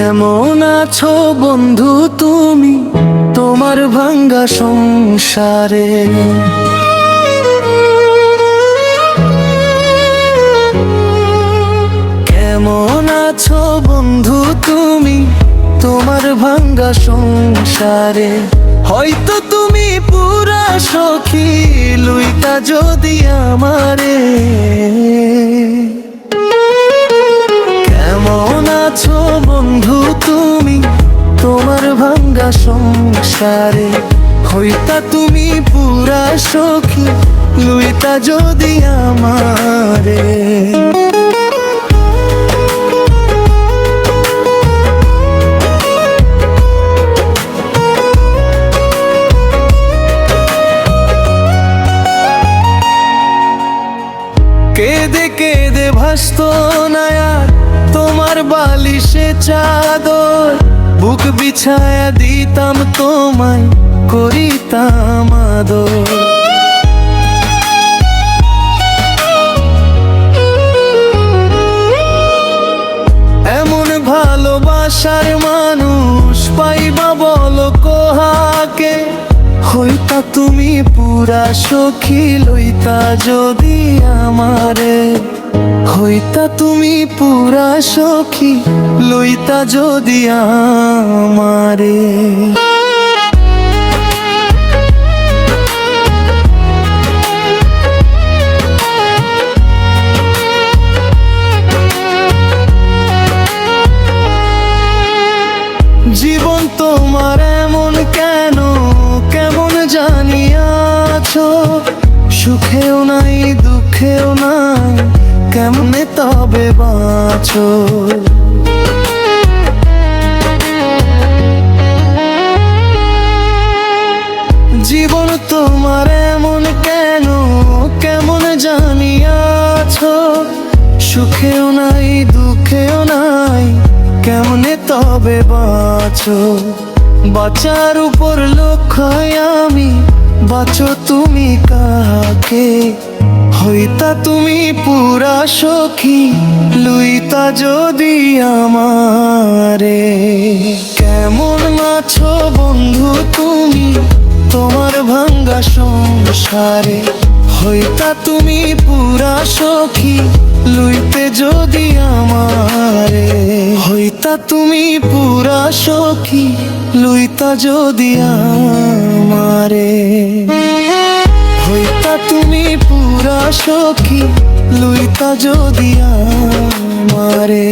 কেমন আছো বন্ধু তুমি তোমার ভাঙ্গা সংসারে? কেমন আছো বন্ধু তুমি তোমার ভাঙ্গা সংসারে? হয়তো তুমি পুরা সখী লইতা যদি আমারে। কেমন আছো বন্ধু তুমি তোমার ভাঙ্গা সংসারে? হইতা তুমি পুরা সখী লইতা যদি আমারে। কেঁদে কেঁদে ভাসত নায়ার তোমার বালিশে চাদর, বুক বিছায়া দিতাম তোমায় করিতাম আদর। এমন ভালোবাসার মানুষ পাইবা বলো কোহাকে? হইতা তুমি পুরা সখী লইতা যদি আমারে। হইতা তুমি পুরা সখী লইতা যদি আমারে। জীবন তোমার এমন কেন কেমন জানিয়াছো? সুখেও নাই দুঃখেও নাই কেমনে তবে বাঁচো? জীবন তোমার এমন কেন কেমন জানিয়াছো? সুখেও নাই দুঃখেও নাই কেমনে তবে বাঁচো? বাঁচার উপর লক্ষ্য আমি, বাঁচো তুমি কাকে? হইতা তুমি পুরা সখী লইতা যদি আমারে। কেমন আছো বন্ধু তুমি তোমার ভাঙ্গা সংসারে? হইতা তুমি পুরা সখী লইতে যদি আমারে। হইতা তুমি পুরা সখী লইতা যদি আমারে। হইতা তুমি পুরা সখী লইতা যদি আমারে।